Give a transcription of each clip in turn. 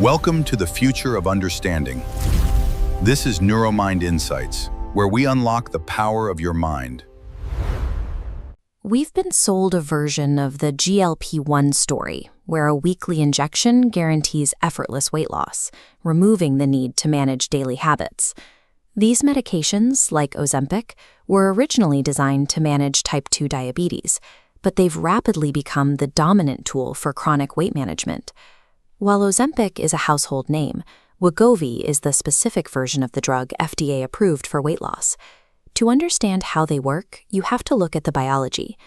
Welcome to the future of understanding. This is NeuroMind Insights, where we unlock the power of your mind. We've been sold a version of the GLP-1 story, where a weekly injection guarantees effortless weight loss, removing the need to manage daily habits. These medications, like Ozempic, were originally designed to manage type 2 diabetes, but they've rapidly become the dominant tool for chronic weight management. While Ozempic is a household name, Wegovy is the specific version of the drug FDA approved for weight loss. To understand how they work, you have to look at the biology.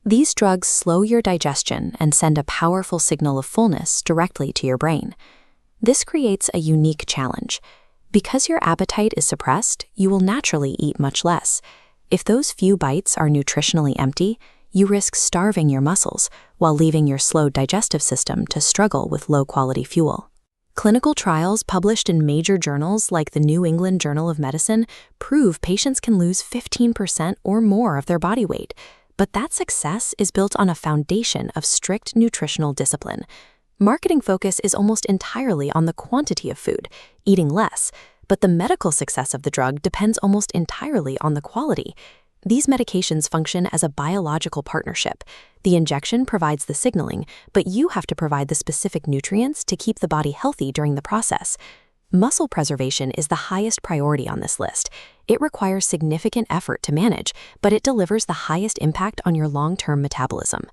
These drugs slow your digestion and send a powerful signal of fullness directly to your brain. This creates a unique challenge. Because your appetite is suppressed, you will naturally eat much less. If those few bites are nutritionally empty, you risk starving your muscles while leaving your slowed digestive system to struggle with low-quality fuel. Clinical trials published in major journals like the New England Journal of Medicine prove patients can lose 15% or more of their body weight. But that success is built on a foundation of strict nutritional discipline. Marketing focus is almost entirely on the quantity of food, eating less, but the medical success of the drug depends almost entirely on the quality. These medications function as a biological partnership. The injection provides the signaling, but you have to provide the specific nutrients to keep the body healthy during the process. Muscle preservation is the highest priority on this list. It requires significant effort to manage, but it delivers the highest impact on your long-term metabolism.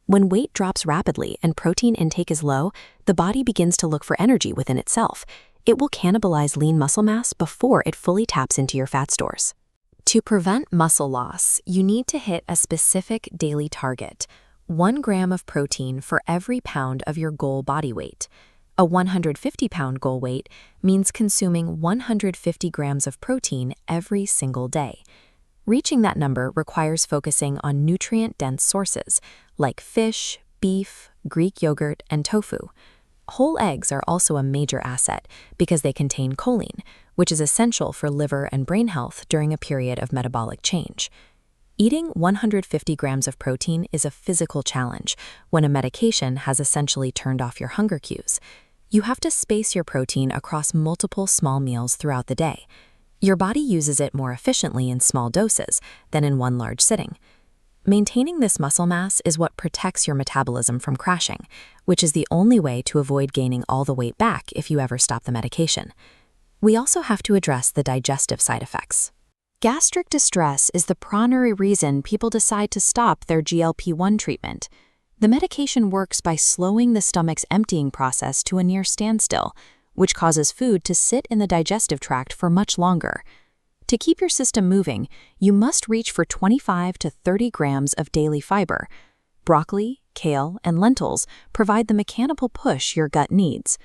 When weight drops rapidly and protein intake is low, the body begins to look for energy within itself. It will cannibalize lean muscle mass before it fully taps into your fat stores. To prevent muscle loss, you need to hit a specific daily target: 1 gram of protein for every pound of your goal body weight. A 150-pound goal weight means consuming 150 grams of protein every single day. Reaching that number requires focusing on nutrient-dense sources like fish, beef, Greek yogurt, and tofu. Whole eggs are also a major asset because they contain choline, which is essential for liver and brain health during a period of metabolic change. Eating 150 grams of protein is a physical challenge when a medication has essentially turned off your hunger cues. You have to space your protein across multiple small meals throughout the day. Your body uses it more efficiently in small doses than in one large sitting. Maintaining this muscle mass is what protects your metabolism from crashing, which is the only way to avoid gaining all the weight back if you ever stop the medication. We also have to address the digestive side effects. Gastric distress is the primary reason people decide to stop their GLP-1 treatment. The medication works by slowing the stomach's emptying process to a near standstill, which causes food to sit in the digestive tract for much longer. To keep your system moving, you must reach for 25 to 30 grams of daily fiber. Broccoli, kale, and lentils provide the mechanical push your gut needs.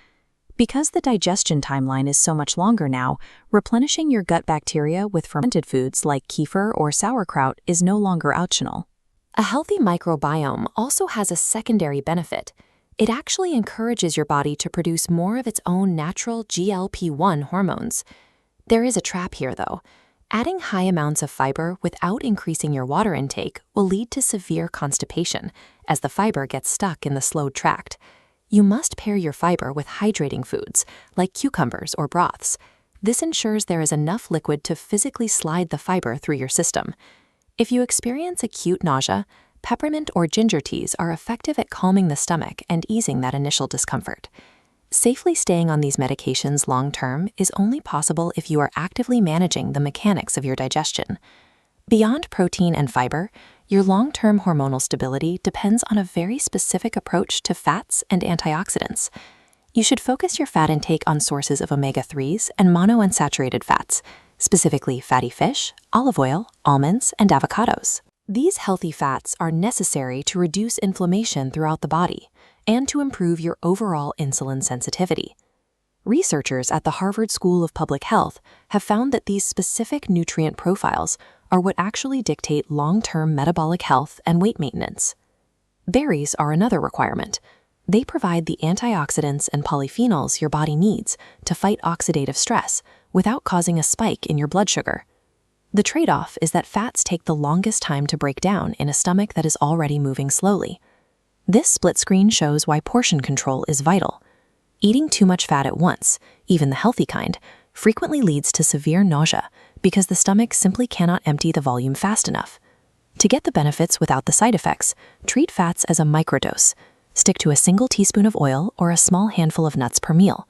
Because the digestion timeline is so much longer now, replenishing your gut bacteria with fermented foods like kefir or sauerkraut is no longer optional. A healthy microbiome also has a secondary benefit. It actually encourages your body to produce more of its own natural GLP-1 hormones. There is a trap here, though. Adding high amounts of fiber without increasing your water intake will lead to severe constipation, as the fiber gets stuck in the slowed tract. You must pair your fiber with hydrating foods, like cucumbers or broths. This ensures there is enough liquid to physically slide the fiber through your system. If you experience acute nausea, peppermint or ginger teas are effective at calming the stomach and easing that initial discomfort. Safely staying on these medications long-term is only possible if you are actively managing the mechanics of your digestion. Beyond protein and fiber, your long-term hormonal stability depends on a very specific approach to fats and antioxidants. You should focus your fat intake on sources of omega-3s and monounsaturated fats, specifically fatty fish, olive oil, almonds, and avocados. These healthy fats are necessary to reduce inflammation throughout the body and to improve your overall insulin sensitivity. Researchers at the Harvard School of Public Health have found that these specific nutrient profiles are what actually dictate long-term metabolic health and weight maintenance. Berries are another requirement. They provide the antioxidants and polyphenols your body needs to fight oxidative stress without causing a spike in your blood sugar. The trade-off is that fats take the longest time to break down in a stomach that is already moving slowly. This split screen shows why portion control is vital. Eating too much fat at once, even the healthy kind, frequently leads to severe nausea because the stomach simply cannot empty the volume fast enough. To get the benefits without the side effects, treat fats as a microdose. Stick to a single teaspoon of oil or a small handful of nuts per meal.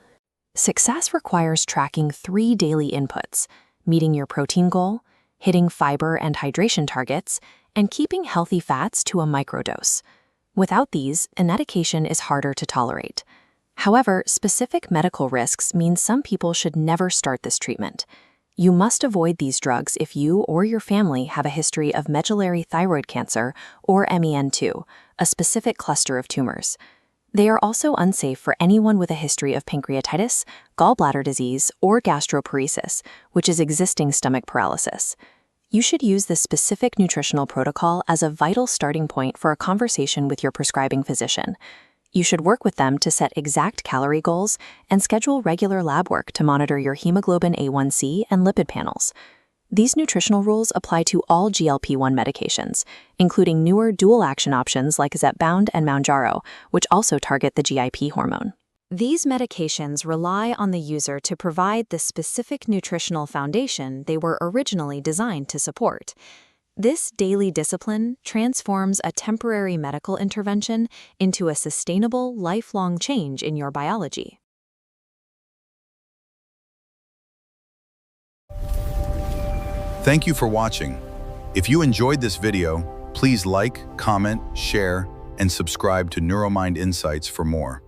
Success requires tracking 3 daily inputs: meeting your protein goal, hitting fiber and hydration targets, and keeping healthy fats to a microdose. Without these, medication is harder to tolerate. However, specific medical risks mean some people should never start this treatment. You must avoid these drugs if you or your family have a history of medullary thyroid cancer or MEN2, a specific cluster of tumors. They are also unsafe for anyone with a history of pancreatitis, gallbladder disease, or gastroparesis, which is existing stomach paralysis. You should use this specific nutritional protocol as a vital starting point for a conversation with your prescribing physician. You should work with them to set exact calorie goals and schedule regular lab work to monitor your hemoglobin A1C and lipid panels. These nutritional rules apply to all GLP-1 medications, including newer dual-action options like Zepbound and Mounjaro, which also target the GIP hormone. These medications rely on the user to provide the specific nutritional foundation they were originally designed to support. This daily discipline transforms a temporary medical intervention into a sustainable, lifelong change in your biology. Thank you for watching. If you enjoyed this video, please like, comment, share, and subscribe to Neuromind Insights for more.